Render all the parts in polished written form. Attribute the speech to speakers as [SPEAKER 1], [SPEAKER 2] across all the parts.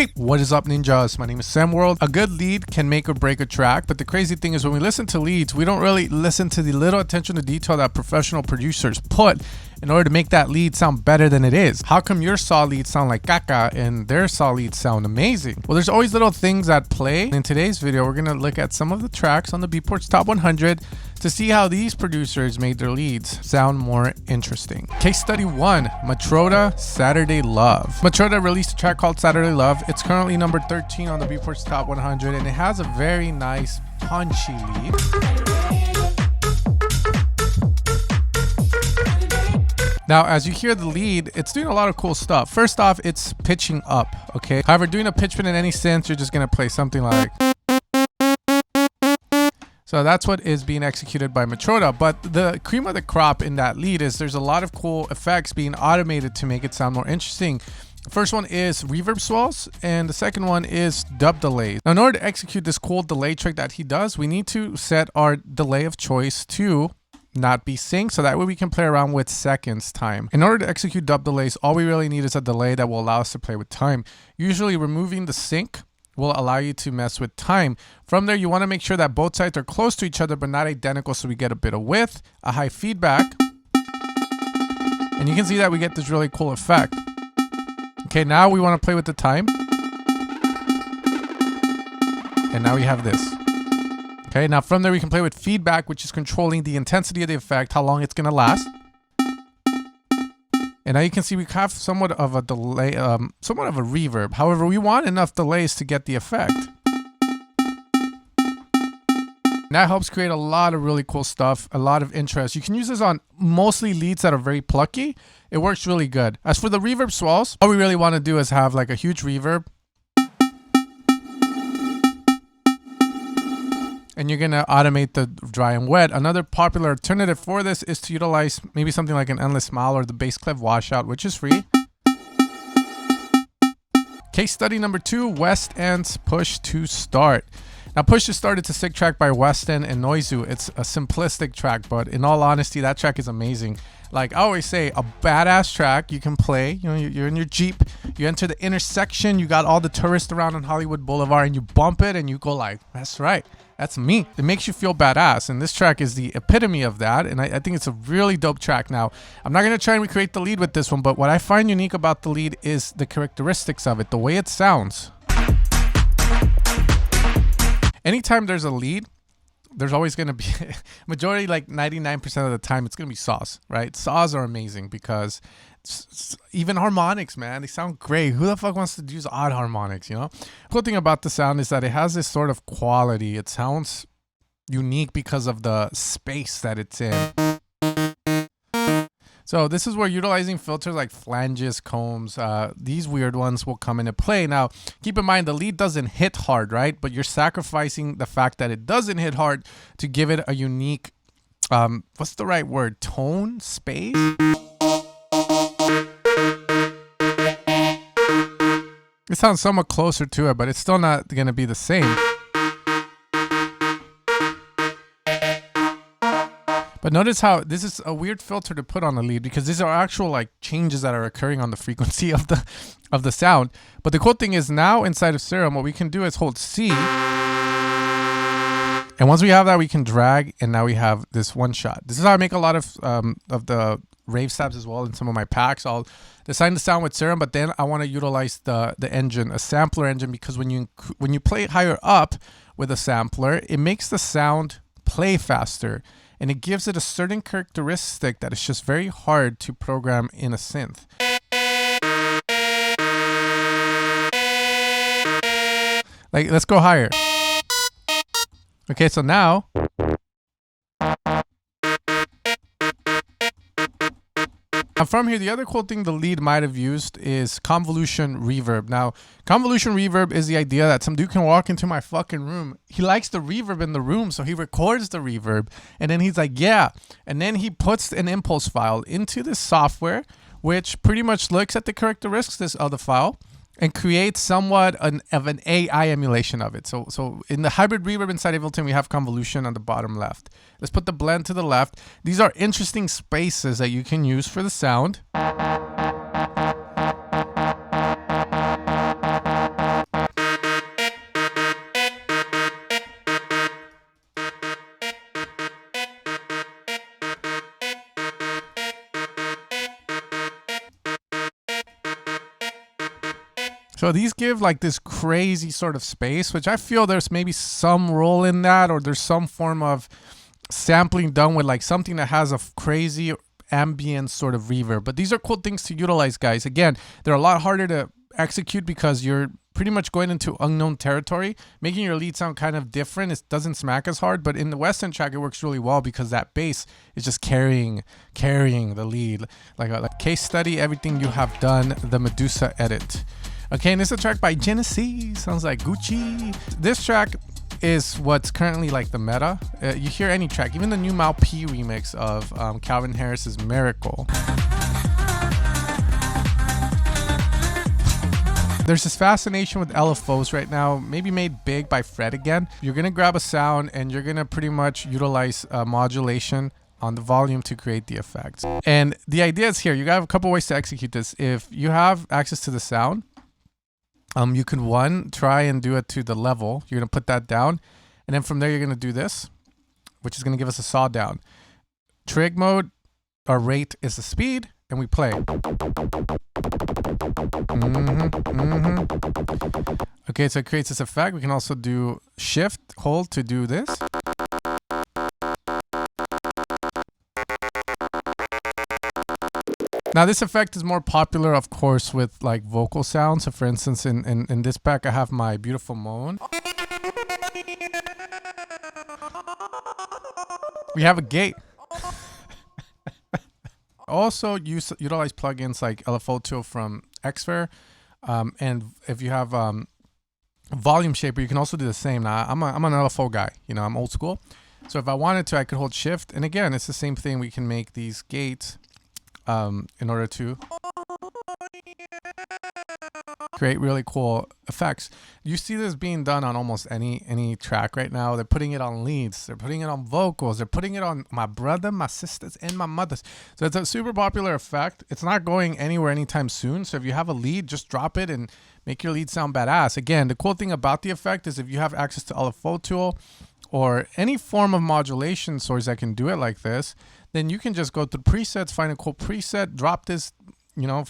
[SPEAKER 1] Beep. What is up, ninjas? My name is Sam World. A good lead can make or break a track, but the crazy thing is when we listen to leads, we don't really listen to the little attention to detail that professional producers put in order to make that lead sound better than it is. How come your saw leads sound like caca and their saw leads sound amazing? Well, there's always little things at play. In today's video, we're gonna look at some of the tracks on the Beatport's Top 100 to see how these producers made their leads sound more interesting. Case study 1, Matroda, Saturday Love. Matroda released a track called Saturday Love. It's currently number 13 on the Beatport's Top 100, and it has a very nice, punchy lead. Now, as you hear the lead, it's doing a lot of cool stuff. First off, it's pitching up, okay? However, doing a pitch bend in any sense, you're just gonna play something like... So that's what is being executed by Matroda. But the cream of the crop in that lead is there's a lot of cool effects being automated to make it sound more interesting. The first one is reverb swells, and the second one is dub delays. Now, in order to execute this cool delay trick that he does, we need to set our delay of choice to not be synced, so that way we can play around with seconds time. In order to execute dub delays, all we really need is a delay that will allow us to play with time. Usually removing the sync will allow you to mess with time. From there, you want to make sure that both sides are close to each other but not identical, so we get a bit of width, a high feedback, and you can see that we get this really cool effect. Okay, now we want to play with the time, and now we have this. Okay, now from there we can play with feedback, which is controlling the intensity of the effect, how long it's going to last. And now you can see we have somewhat of a delay, somewhat of a reverb. However, we want enough delays to get the effect. And that helps create a lot of really cool stuff, a lot of interest. You can use this on mostly leads that are very plucky. It works really good. As for the reverb swells, all we really want to do is have like a huge reverb. And you're going to automate the dry and wet. Another popular alternative for this is to utilize maybe something like an endless smile or the bass clef washout, which is free. Case study number 2, Westend's Push to Start. Now, Push to Start, it's a sick track by Westend and Noizu. It's a simplistic track, but in all honesty, that track is amazing. Like I always say, a badass track you can play. You know, you're in your Jeep, you enter the intersection, you got all the tourists around on Hollywood Boulevard, and you bump it, and you go like, that's right, that's me. It makes you feel badass, and this track is the epitome of that, and I think it's a really dope track. Now, I'm not going to try and recreate the lead with this one, but what I find unique about the lead is the characteristics of it, the way it sounds. Anytime there's a lead, there's always going to be majority, like 99% of the time, it's going to be saws, right? Saws are amazing because even harmonics, man, they sound great. Who the fuck wants to use odd harmonics, you know? Cool thing about the sound is that it has this sort of quality. It sounds unique because of the space that it's in. So this is where utilizing filters like flanges, combs, these weird ones will come into play. Now, keep in mind the lead doesn't hit hard, right? But you're sacrificing the fact that it doesn't hit hard to give it a unique, what's the right word? Tone? Space? It sounds somewhat closer to it, but it's still not going to be the same. But notice how this is a weird filter to put on the lead because these are actual like changes that are occurring on the frequency of the sound. But the cool thing is now inside of Serum, what we can do is hold C. And once we have that, we can drag, and now we have this one shot. This is how I make a lot of the rave stabs as well in some of my packs. I'll design the sound with Serum, but then I want to utilize the engine, a sampler engine, because when you play it higher up with a sampler, it makes the sound play faster. And it gives it a certain characteristic that is just very hard to program in a synth. Like, let's go higher. Okay, so now... From here, the other cool thing the lead might have used is convolution reverb. Now, convolution reverb is the idea that some dude can walk into my fucking room. He likes the reverb in the room, so he records the reverb. And then he's like, yeah. And then he puts an impulse file into this software, which pretty much looks at the characteristics of the file and create somewhat of an AI emulation of it. So in the hybrid reverb inside Ableton, we have convolution on the bottom left. Let's put the blend to the left. These are interesting spaces that you can use for the sound. So these give like this crazy sort of space, which I feel there's maybe some role in that, or there's some form of sampling done with like something that has a crazy ambient sort of reverb. But these are cool things to utilize, guys. Again, they're a lot harder to execute because you're pretty much going into unknown territory, making your lead sound kind of different. It doesn't smack as hard, but in the Westend track, it works really well because that bass is just carrying the lead. Like a case study, everything you have done, the Meduza edit. Okay, and this is a track by Genesee. Sounds like Gucci. This track is what's currently like the meta. You hear any track, even the new Mal P remix of Calvin Harris's Miracle. There's this fascination with LFOs right now, maybe made big by Fred again. You're gonna grab a sound and you're gonna pretty much utilize modulation on the volume to create the effects. And the idea is here, you got a couple ways to execute this. If you have access to the sound, you can try and do it to the level. You're gonna put that down, and then from there you're gonna do this, which is gonna give us a saw down. Trig mode, our rate is the speed, and we play. Okay, so it creates this effect. We can also do shift, hold to do this. Now this effect is more popular, of course, with like vocal sounds. So for instance, in this pack, I have my beautiful moan. We have a gate. Also utilize plugins like LFO Tool from Xfer. And if you have volume shaper, you can also do the same. Now I'm an LFO guy, you know, I'm old school. So if I wanted to, I could hold shift. And again, it's the same thing. We can make these gates in order to create really cool effects. You see this being done on almost any track right now. They're putting it on leads, they're putting it on vocals, they're putting it on my brother, my sisters, and my mothers. So it's a super popular effect. It's not going anywhere anytime soon. So if you have a lead, just drop it and make your lead sound badass. Again, the cool thing about the effect is if you have access to LFO Tool or any form of modulation source that can do it like this, then you can just go to presets, find a cool preset, drop this, you know,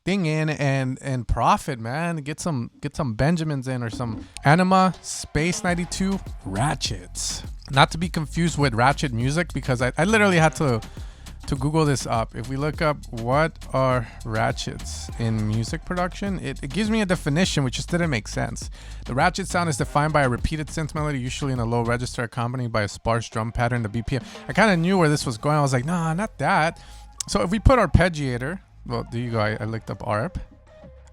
[SPEAKER 1] thing in and profit, man. Get some Benjamins in, or some Anyma Space 92 Ratchets. Not to be confused with Ratchet music, because I literally had to Google this up. If we look up what are ratchets in music production, it gives me a definition which just didn't make sense. The ratchet sound is defined by a repeated synth melody, usually in a low register, accompanied by a sparse drum pattern, the BPM. I kind of knew where this was going. I was like, nah, not that. So if we put arpeggiator, well, there you go. I looked up ARP.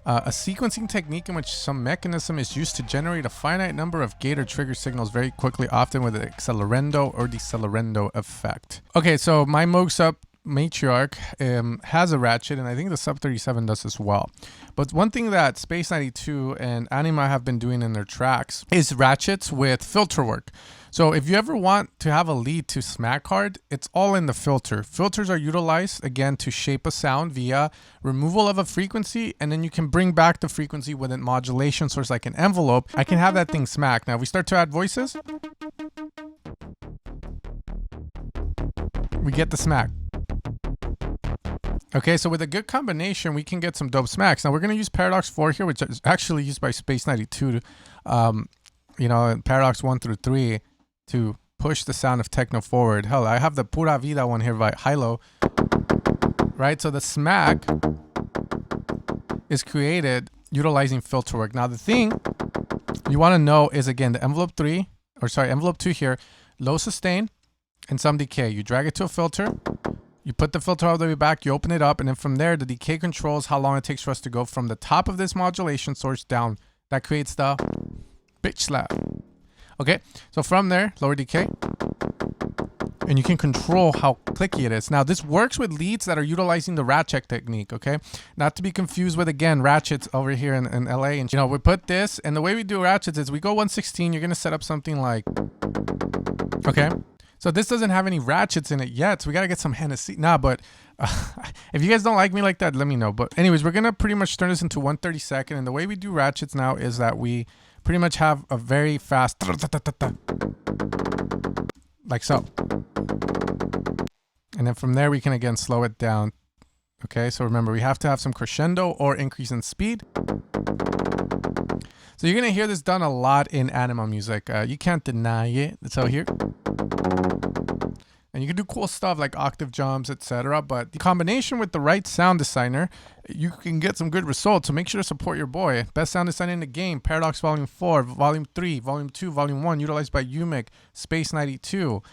[SPEAKER 1] A sequencing technique in which some mechanism is used to generate a finite number of gate or trigger signals very quickly, often with an accelerando or decelerando effect. Okay, so my Moog Up Matriarch has a ratchet, and I think the Sub 37 does as well. But one thing that Space 92 and Anyma have been doing in their tracks is ratchets with filter work. So if you ever want to have a lead to smack hard, it's all in the filter. Filters are utilized, again, to shape a sound via removal of a frequency, and then you can bring back the frequency with a modulation source like an envelope. I can have that thing smack. Now, if we start to add voices, we get the smack. Okay, so with a good combination, we can get some dope smacks. Now, we're going to use Paradox 4 here, which is actually used by Space 92, you know, Paradox 1 through 3 to push the sound of techno forward. Hell, I have the Pura Vida one here by Hilo, right? So the smack is created utilizing filter work. Now, the thing you want to know is, again, the envelope 2 here, low sustain and some decay. You drag it to a filter. You put the filter all the way back, you open it up, and then from there, the decay controls how long it takes for us to go from the top of this modulation source down. That creates the bitch slap. Okay, so from there, lower decay, and you can control how clicky it is. Now, this works with leads that are utilizing the ratchet technique, okay? Not to be confused with, again, ratchets over here in LA. And, you know, we put this, and the way we do ratchets is we go 116, you're going to set up something like, okay? So this doesn't have any ratchets in it yet, so we got to get some Hennessy. Nah, but if you guys don't like me like that, let me know. But anyways, we're going to pretty much turn this into 132nd. And the way we do ratchets now is that we pretty much have a very fast, like so. And then from there, we can again slow it down Okay, so remember, we have to have some crescendo or increase in speed. So you're gonna hear this done a lot in Anyma music. You can't deny it. So here, and you can do cool stuff like octave jumps, etc. But the combination with the right sound designer, you can get some good results. So make sure to support your boy. Best sound designer in the game, Paradox Volume 4, Volume 3, Volume 2, Volume 1, utilized by Umic, Space 92,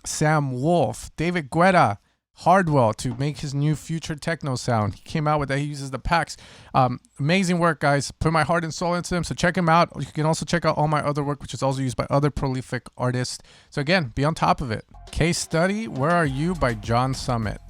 [SPEAKER 1] Sam Wolf, David Guetta, Hardwell to make his new future techno sound. He came out with that. He uses the packs. Amazing work, guys. Put my heart and soul into him. So check him out. You can also check out all my other work, which is also used by other prolific artists. So again, be on top of it. Case study, Where Are You by John Summit.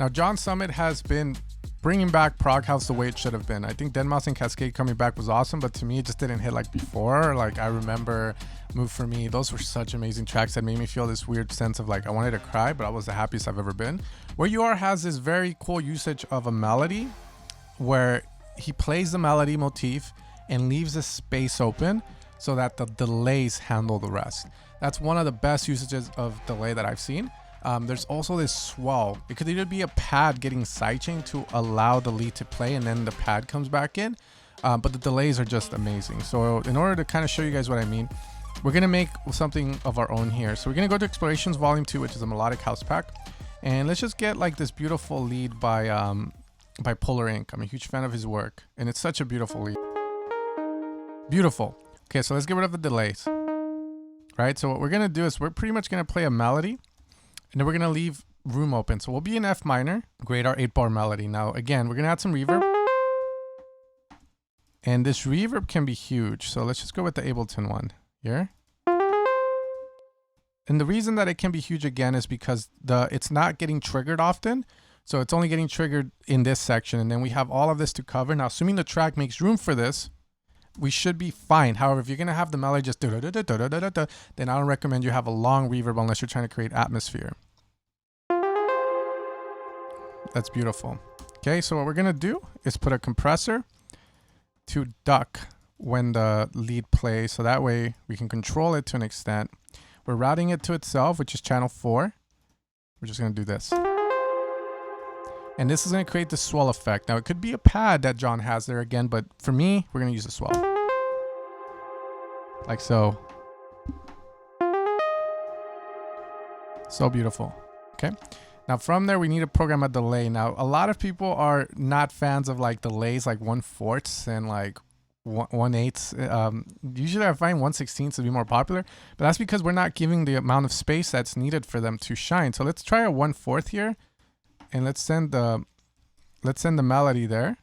[SPEAKER 1] Now, John Summit has been bringing back prog house the way it should have been. I think Deadmau5 and Cascade coming back was awesome, but to me, it just didn't hit like before. Like I remember Move For Me. Those were such amazing tracks that made me feel this weird sense of like I wanted to cry, but I was the happiest I've ever been. Where You Are has this very cool usage of a melody where he plays the melody motif and leaves a space open so that the delays handle the rest. That's one of the best usages of delay that I've seen. There's also this swell. It could either be a pad getting sidechained to allow the lead to play and then the pad comes back in, but the delays are just amazing. So in order to kind of show you guys what I mean, we're gonna make something of our own here. So we're gonna go to Explorations Volume 2, which is a melodic house pack, and let's just get like this beautiful lead by Polar Inc. I'm a huge fan of his work, and it's such a beautiful lead. Beautiful. Okay, so let's get rid of the delays. Right, so what we're gonna do is we're pretty much gonna play a melody, and then we're gonna leave room open. So we'll be in F minor, grade our 8-bar melody. Now again, we're gonna add some reverb, and this reverb can be huge. So let's just go with the Ableton one here. And the reason that it can be huge again is because it's not getting triggered often. So it's only getting triggered in this section, and then we have all of this to cover. Now, assuming the track makes room for this, we should be fine. However, if you're gonna have the melody just then I don't recommend you have a long reverb unless you're trying to create atmosphere. That's beautiful. Okay, so what we're gonna do is put a compressor to duck when the lead plays, so that way we can control it to an extent. We're routing it to itself, which is channel 4. We're just gonna do this. And this is gonna create the swell effect. Now it could be a pad that John has there again, but for me, we're gonna use a swell. Like so. So beautiful, okay? Now from there, we need to program a delay. Now, a lot of people are not fans of like delays like 1/4 and like 1/8. Usually I find 1/16 to be more popular, but that's because we're not giving the amount of space that's needed for them to shine. So let's try a 1/4 here. And let's send the melody there.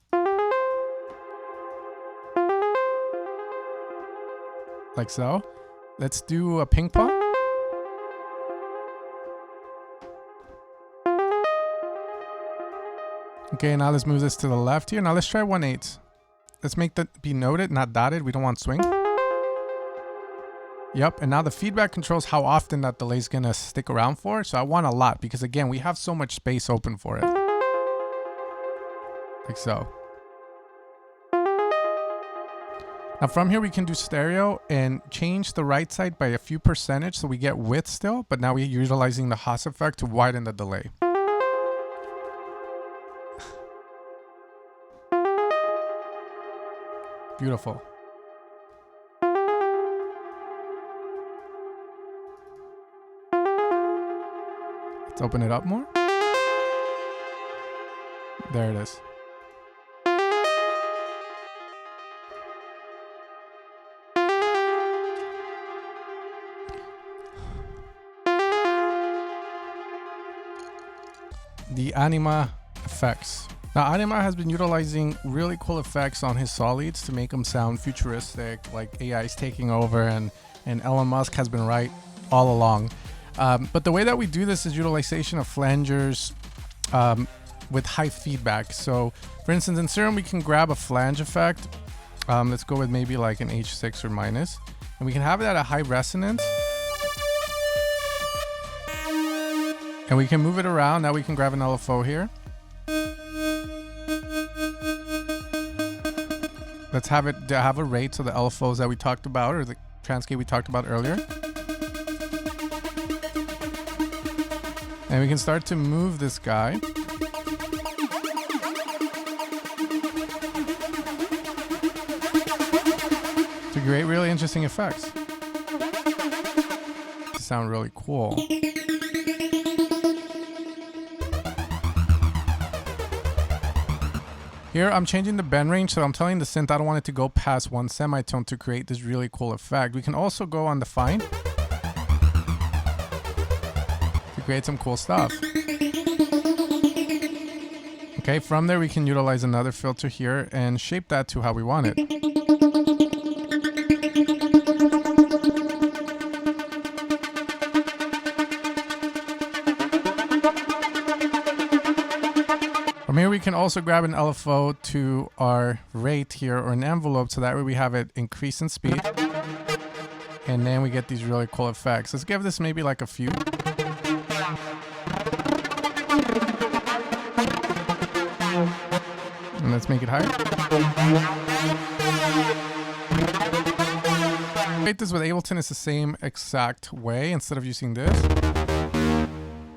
[SPEAKER 1] Like so. Let's do a ping pong. Okay, now let's move this to the left here. Now let's try 1/8. Let's make that be noted, not dotted. We don't want swing. Yep, and now the feedback controls how often that delay is gonna stick around for. So I want a lot because again, we have so much space open for it. Like so. Now from here, we can do stereo and change the right side by a few percentage so we get width still, but now we're utilizing the Haas effect to widen the delay. Beautiful. Let's open it up more. There it is. The Anyma effects. Now, Anyma has been utilizing really cool effects on his solids to make them sound futuristic, like AI is taking over, and Elon Musk has been right all along. But the way that we do this is utilization of flangers with high feedback. So for instance, in Serum, we can grab a flange effect. Let's go with maybe like an H6 or minus, and we can have it at a high resonance. And we can move it around. Now we can grab an LFO here. Let's have it have a rate, so the LFOs that we talked about, or the transgate we talked about earlier. And we can start to move this guy. create really interesting effects. They sound really cool. Here I'm changing the bend range, so I'm telling the synth I don't want it to go past one semitone to create this really cool effect. We can also go on the fine to create some cool stuff. Okay, from there we can utilize another filter here and shape that to how we want it. From here we can also grab an LFO to our rate here, or an envelope, so that way we have it increase in speed. And then we get these really cool effects. Let's give this maybe like a few. And let's make it higher. Create this with Ableton is the same exact way. Instead of using this,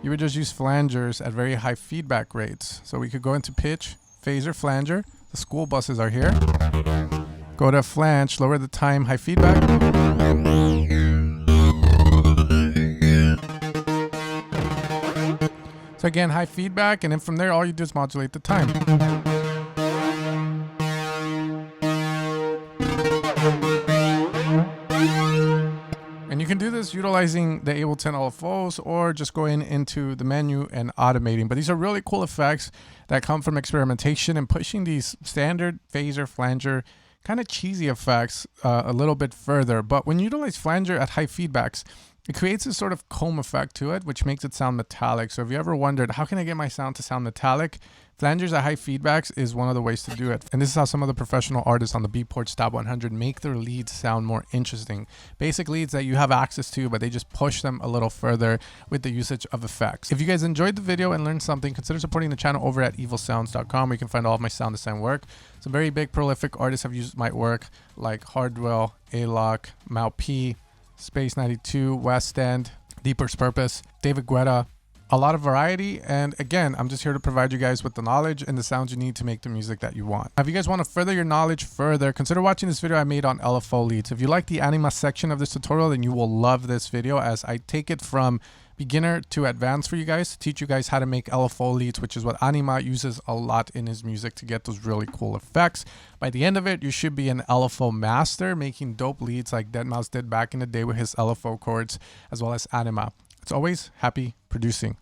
[SPEAKER 1] you would just use flangers at very high feedback rates. So we could go into pitch, phaser, flanger. The school buses are here. Go to flange, lower the time, high feedback. So again, high feedback, and then from there, all you do is modulate the time. And you can do this utilizing the Ableton LFOs, or just going into the menu and automating. But these are really cool effects that come from experimentation and pushing these standard phaser, flanger, kind of cheesy effects a little bit further. But when you utilize flanger at high feedbacks, it creates this sort of comb effect to it, which makes it sound metallic. So if you ever wondered, how can I get my sound to sound metallic? Flangers at high feedbacks is one of the ways to do it. And this is how some of the professional artists on the Beatport Stab 100 make their leads sound more interesting. Basic leads that you have access to, but they just push them a little further with the usage of effects. If you guys enjoyed the video and learned something, consider supporting the channel over at evilsounds.com, where you can find all of my sound design work. Some very big prolific artists have used my work, like Hardwell, A-Lock, Mal P, Space 92, Westend, Deeper's Purpose, David Guetta. A lot of variety, and again, I'm just here to provide you guys with the knowledge and the sounds you need to make the music that you want. If you guys want to further your knowledge further, consider watching this video I made on LFO leads. If you like the Anyma section of this tutorial, then you will love this video, as I take it from beginner to advanced for you guys to teach you guys how to make LFO leads, which is what Anyma uses a lot in his music to get those really cool effects. By the end of it, you should be an LFO master, making dope leads like deadmau5 did back in the day with his LFO chords, as well as Anyma. It's always happy producing.